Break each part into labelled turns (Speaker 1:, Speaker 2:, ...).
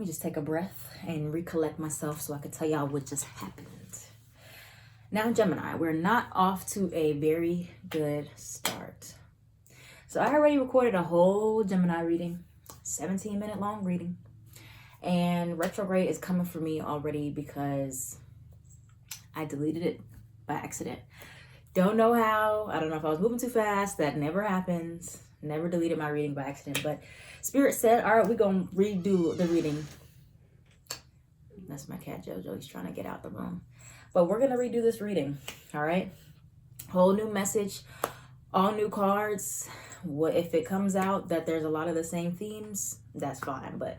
Speaker 1: me just take a breath and recollect myself so I can tell y'all what just happened. Now, Gemini, we're not off to a very good start. So I already recorded a whole Gemini reading, 17-minute long reading. And retrograde is coming for me already because I deleted it by accident. Don't know how. I don't know if I was moving too fast. That never happens. Never deleted my reading by accident. But Spirit said, all right, we're going to redo the reading. That's my cat, Jojo. He's trying to get out the room. But we're going to redo this reading. All right. Whole new message. All new cards. What if it comes out that there's a lot of the same themes? That's fine. But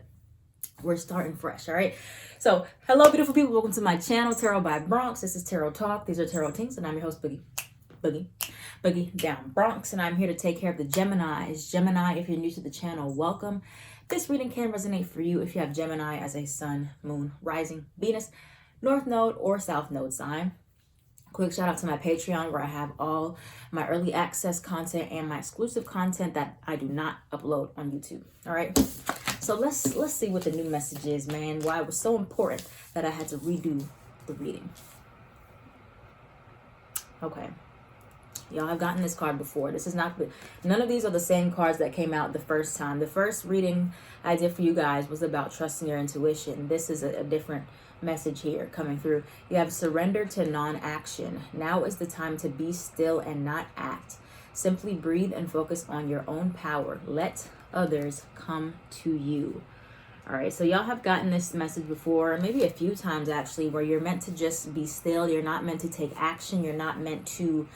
Speaker 1: we're starting fresh. All right. So hello, beautiful people. Welcome to my channel, Tarot by Bronx. This is Tarot Talk. These are Tarot Tinks. And I'm your host, Boogie Down Bronx. And I'm here to take care of the Geminis. Gemini, if you're new to the channel, welcome. This reading can resonate for you if you have Gemini as a sun, moon, rising, Venus, North Node, or South Node sign. Quick shout out to my Patreon where I have all my early access content and my exclusive content that I do not upload on YouTube. All right. So let's see what the new message is, man. Why it was so important that I had to redo the reading. Okay. Y'all have gotten this card before. This is not, none of these are the same cards that came out the first time. The first reading I did for you guys was about trusting your intuition. This is a different message here coming through. You have surrender to non-action. Now is the time to be still and not act. Simply breathe and focus on your own power. Let others come to you. All right, so y'all have gotten this message before, maybe a few times actually, where you're meant to just be still. You're not meant to take action. You're not meant to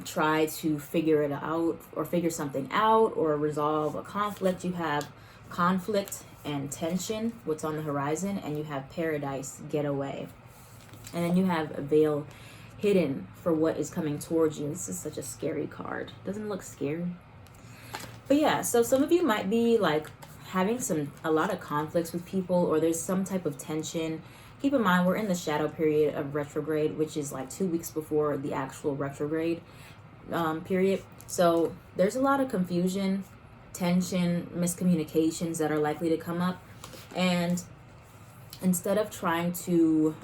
Speaker 1: try to figure it out or figure something out or resolve a conflict. You have conflict and tension, what's on the horizon, and you have paradise, get away. And then you have a veil hidden for what is coming towards you. This is such a scary card. Doesn't look scary. But yeah, so some of you might be like having a lot of conflicts with people, or there's some type of tension. Keep in mind, we're in the shadow period of retrograde, which is like 2 weeks before the actual retrograde period. So there's a lot of confusion, tension, miscommunications that are likely to come up. And instead of trying to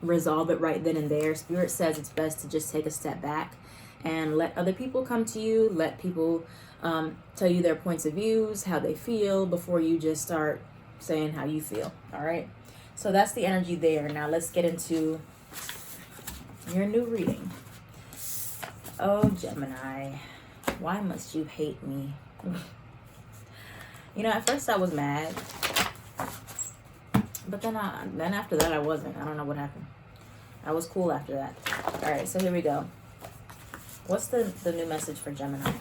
Speaker 1: resolve it right then and there, Spirit says it's best to just take a step back and let other people come to you. Let people tell you their points of views, how they feel, before you just start saying how you feel. All right. So that's the energy there. Now let's get into your new reading. Oh, Gemini, why must you hate me? You know, at first I was mad, but then after that I wasn't. I don't know what happened. I was cool after that. All right, so here we go. What's the new message for Gemini?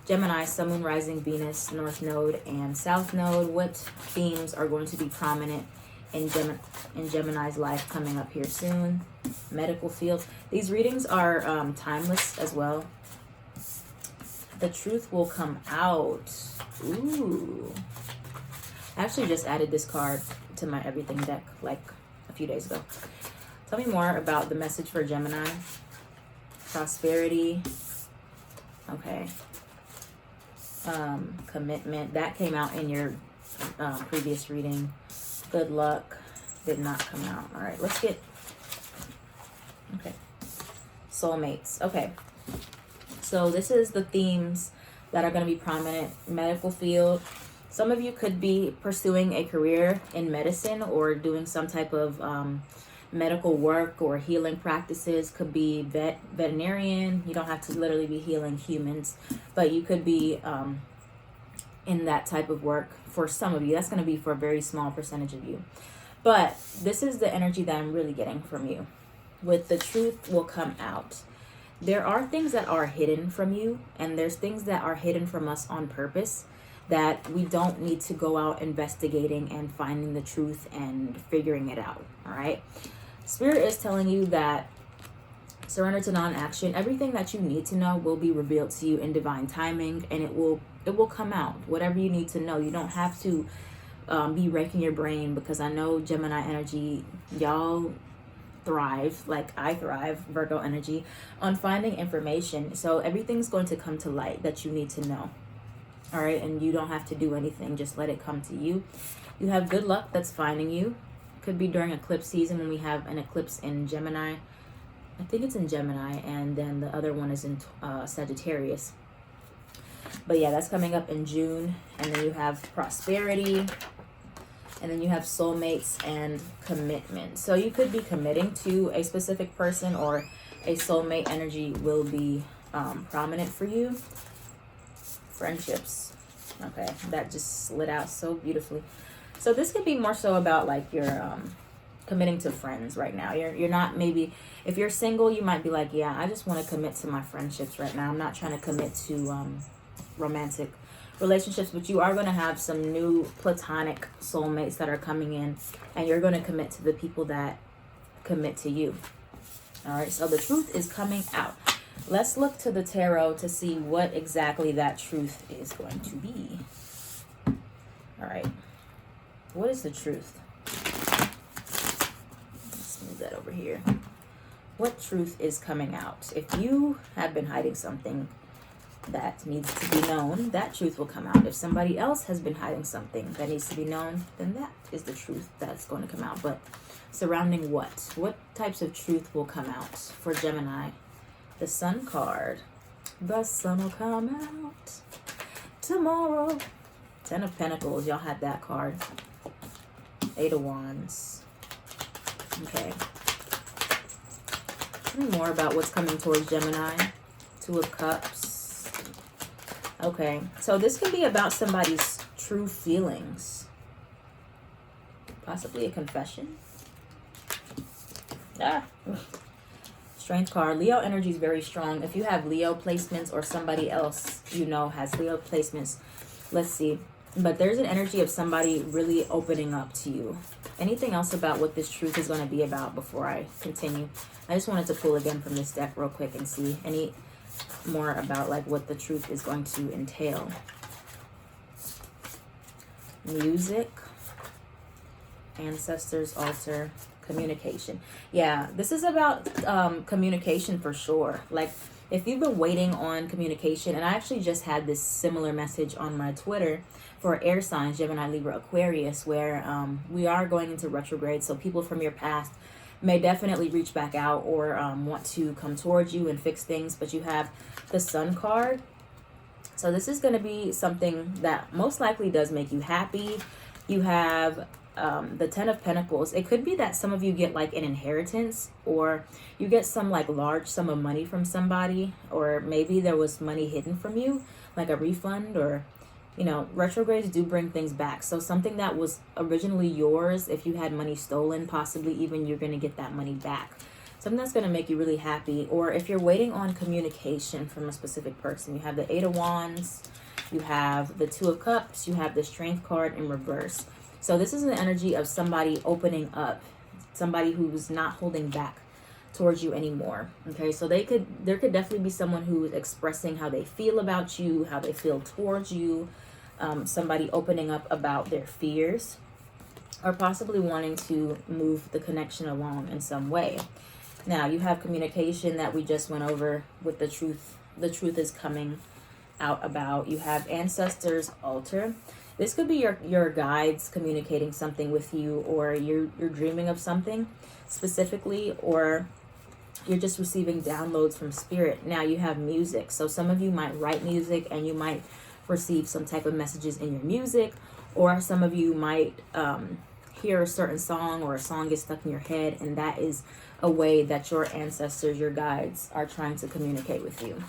Speaker 1: Gemini, Sun, Moon, Rising, Venus, North Node, and South Node. What themes are going to be prominent in Gemini's life coming up here soon? Medical field. These readings are timeless as well. The truth will come out. Ooh. I actually just added this card to my everything deck like a few days ago. Tell me more about the message for Gemini. Prosperity. Okay. Commitment. That came out in your previous reading. Good luck. Did not come out. All right, let's get... Okay. Soulmates. Okay. So this is the themes that are going to be prominent. Medical field. Some of you could be pursuing a career in medicine or doing some type of medical work or healing practices. Could be veterinarian. You don't have to literally be healing humans, but you could be in that type of work. For some of you, that's going to be for a very small percentage of you. But this is the energy that I'm really getting from you. With the truth will come out. There are things that are hidden from you, and there's things that are hidden from us on purpose that we don't need to go out investigating and finding the truth and figuring it out. All right. Spirit is telling you that surrender to non-action. Everything that you need to know will be revealed to you in divine timing, and it will come out. Whatever you need to know. You don't have to be raking your brain, because I know Gemini energy, y'all thrive, like I thrive, Virgo energy, on finding information. So everything's going to come to light that you need to know. All right, and you don't have to do anything. Just let it come to you. You have good luck that's finding you. Could be during eclipse season when we have an eclipse in Gemini. I think it's in Gemini, and then the other one is in Sagittarius. But yeah, that's coming up in June. And then you have prosperity. And then you have soulmates and commitment. So you could be committing to a specific person, or a soulmate energy will be prominent for you. Friendships. Okay, that just slid out so beautifully. So this could be more so about like your committing to friends right now. You're not, maybe if you're single, you might be like, yeah, I just want to commit to my friendships right now. I'm not trying to commit to romantic relationships, but you are going to have some new platonic soulmates that are coming in, and you're going to commit to the people that commit to you. All right, so the truth is coming out. Let's look to the tarot to see what exactly that truth is going to be. All right, what is the truth? Let's move that over here. What truth is coming out? If you have been hiding something that needs to be known, that truth will come out. If somebody else has been hiding something that needs to be known, then that is the truth that's going to come out. But surrounding what? What types of truth will come out for Gemini? The Sun card. The sun will come out tomorrow. 10 of Pentacles. Y'all had that card. 8 of Wands. Okay. Tell me more about what's coming towards Gemini. 2 of Cups. Okay. So this can be about somebody's true feelings. Possibly a confession. Strength card. Leo energy is very strong. If you have Leo placements, or somebody else you know has Leo placements, let's see. But there's an energy of somebody really opening up to you. Anything else about what this truth is going to be about before I continue? I just wanted to pull again from this deck real quick and see any more about like what the truth is going to entail. Music. Ancestors, altar. Communication. Yeah, this is about communication for sure. Like if you've been waiting on communication, and I actually just had this similar message on my Twitter for air signs, Gemini, Libra, Aquarius, where we are going into retrograde. So people from your past may definitely reach back out or want to come towards you and fix things. But you have the Sun card. So this is going to be something that most likely does make you happy. You have the 10 of Pentacles. It could be that some of you get like an inheritance, or you get some like large sum of money from somebody, or maybe there was money hidden from you, like a refund, or you know, retrogrades do bring things back. So something that was originally yours, if you had money stolen, possibly even you're going to get that money back. Something that's going to make you really happy. Or if you're waiting on communication from a specific person, you have the 8 of Wands, you have the 2 of Cups, you have the Strength card in reverse. So this is an energy of somebody opening up, somebody who's not holding back towards you anymore. Okay, so there could definitely be someone who is expressing how they feel about you, how they feel towards you, somebody opening up about their fears, or possibly wanting to move the connection along in some way. Now you have communication that we just went over with the truth. The truth is coming out about. You have ancestors, altar. This could be your guides communicating something with you, or you're dreaming of something specifically, or you're just receiving downloads from spirit. Now you have music. So some of you might write music and you might receive some type of messages in your music, or some of you might hear a certain song, or a song gets stuck in your head, and that is a way that your ancestors, your guides, are trying to communicate with you.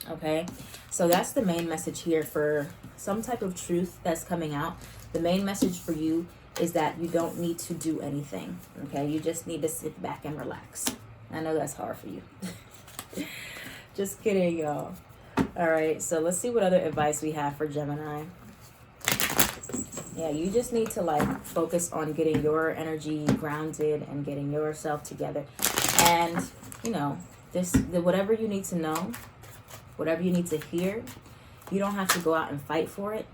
Speaker 1: Okay, so that's the main message here for some type of truth that's coming out. The main message for you is that you don't need to do anything. Okay, you just need to sit back and relax. I know that's hard for you. Just kidding, y'all. All right, so let's see what other advice we have for Gemini. Yeah, you just need to like focus on getting your energy grounded and getting yourself together. And, you know, whatever you need to know, whatever you need to hear, you don't have to go out and fight for it.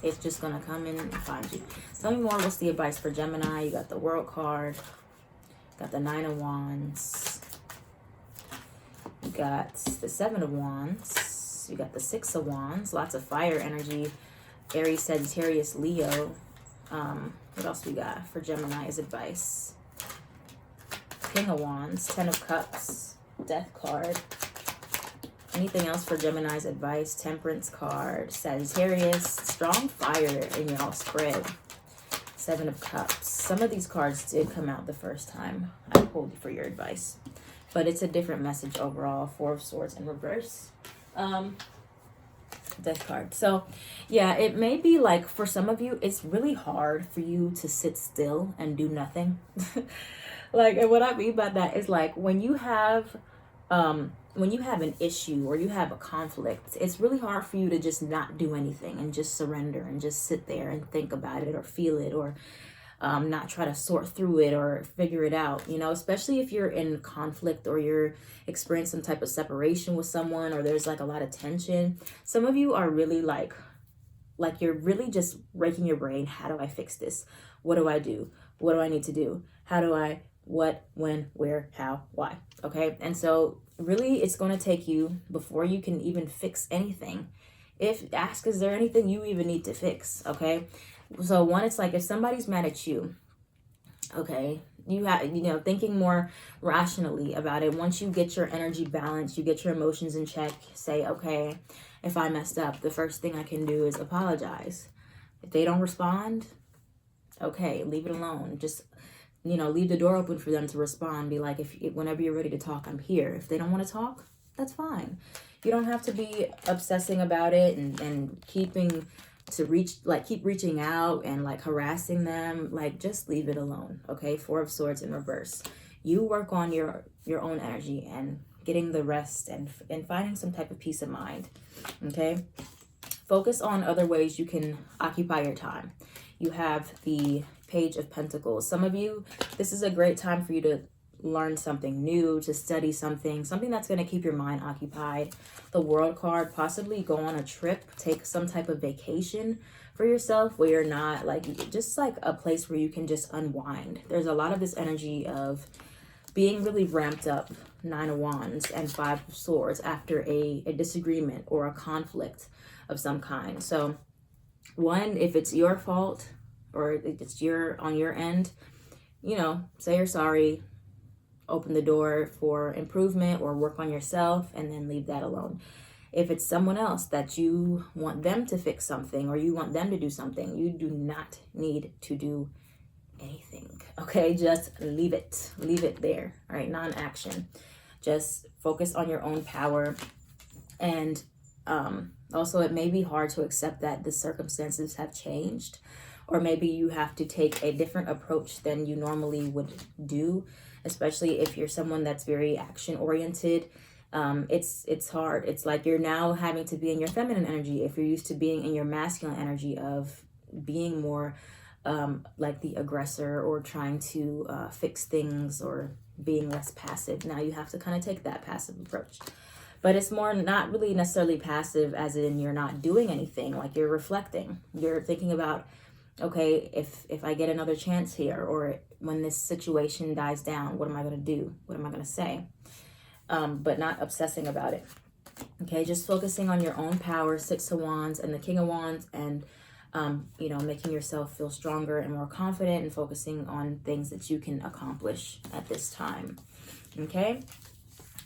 Speaker 1: It's just going to come in and find you. Tell me more. What's the advice for Gemini? You got the World card. Got the 9 of Wands. You got the 7 of Wands. We got the Six of Wands, lots of fire energy. Aries, Sagittarius, Leo. What else we got for Gemini's advice? King of Wands, Ten of Cups, Death card. Anything else for Gemini's advice? Temperance card, Sagittarius, strong fire in y'all spread. Seven of Cups. Some of these cards did come out the first time I pulled for your advice, but it's a different message overall. Four of Swords in reverse. Death card. So yeah, it may be like for some of you, it's really hard for you to sit still and do nothing. Like, and what I mean by that is like when you have an issue or you have a conflict, it's really hard for you to just not do anything and just surrender and just sit there and think about it or feel it or not try to sort through it or figure it out, you know, especially if you're in conflict or you're experiencing some type of separation with someone or there's like a lot of tension. Some of you are really like you're really just raking your brain. How do I fix this? What do I do? What do I need to do? How do I, what, when, where, how, why? Okay. And so really it's going to take you before you can even fix anything. Ask, is there anything you even need to fix? Okay. So one, it's like if somebody's mad at you, okay, you have, you know, thinking more rationally about it. Once you get your energy balanced, you get your emotions in check, say, okay, if I messed up, the first thing I can do is apologize. If they don't respond, okay, leave it alone. Just, you know, leave the door open for them to respond. Be like, whenever you're ready to talk, I'm here. If they don't want to talk, that's fine. You don't have to be obsessing about it and keep reaching out and like harassing them. Like, just leave it alone. Okay. Four of Swords in reverse. You work on your own energy and getting the rest and finding some type of peace of mind. Okay. Focus on other ways you can occupy your time. You have the Page of Pentacles. Some of you, this is a great time for you to learn something new, to study something that's going to keep your mind occupied. The World card, possibly go on a trip, take some type of vacation for yourself where you're not like, just like a place where you can just unwind. There's a lot of this energy of being really ramped up, Nine of Wands and Five of Swords after a disagreement or a conflict of some kind. So one, if it's your fault or if it's on your end, you know, say you're sorry, open the door for improvement or work on yourself, and then leave that alone. If it's someone else that you want them to fix something or you want them to do something, you do not need to do anything. Okay, just leave it there. All right, non-action. Just focus on your own power. And also, it may be hard to accept that the circumstances have changed, or maybe you have to take a different approach than you normally would do, especially if you're someone that's very action oriented. It's hard. It's like you're now having to be in your feminine energy if you're used to being in your masculine energy of being more like the aggressor or trying to fix things or being less passive. Now you have to kind of take that passive approach. But it's more not really necessarily passive as in you're not doing anything, like you're reflecting. You're thinking about, okay, if I get another chance here, or when this situation dies down, what am I going to do? What am I going to say? But not obsessing about it. Okay, just focusing on your own power, Six of Wands and the King of Wands, and you know, making yourself feel stronger and more confident and focusing on things that you can accomplish at this time. Okay,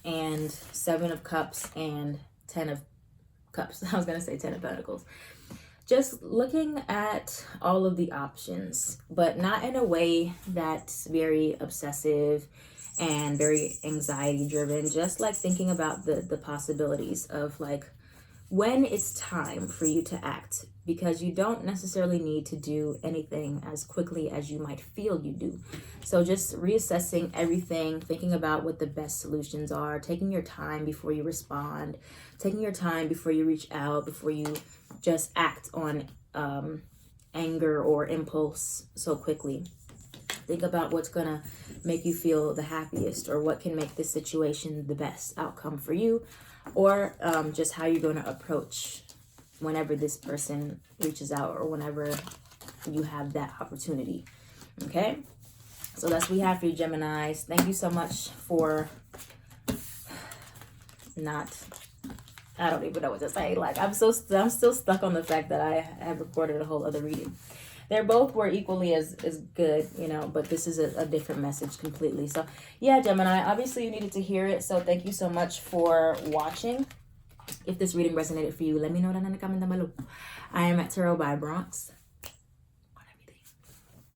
Speaker 1: and Seven of Cups and Ten of Cups. I was going to say Ten of Pentacles. Just looking at all of the options, but not in a way that's very obsessive and very anxiety driven. Just like thinking about the possibilities of like when it's time for you to act, because you don't necessarily need to do anything as quickly as you might feel you do. So just reassessing everything, thinking about what the best solutions are, taking your time before you respond, taking your time before you reach out, before you just act on anger or impulse so quickly. Think about what's gonna make you feel the happiest, or what can make this situation the best outcome for you, or just how you're gonna approach whenever this person reaches out or whenever you have that opportunity. Okay, so that's what we have for you, Geminis. Thank you so much for not I don't even know what to say. Like, I'm still stuck on the fact that I have recorded a whole other reading. They both were equally as good, you know, but this is a different message completely. So yeah, Gemini, obviously you needed to hear it. So thank you so much for watching. If this reading resonated for you, let me know down in the comment down below. I am at Tarot by Bronx.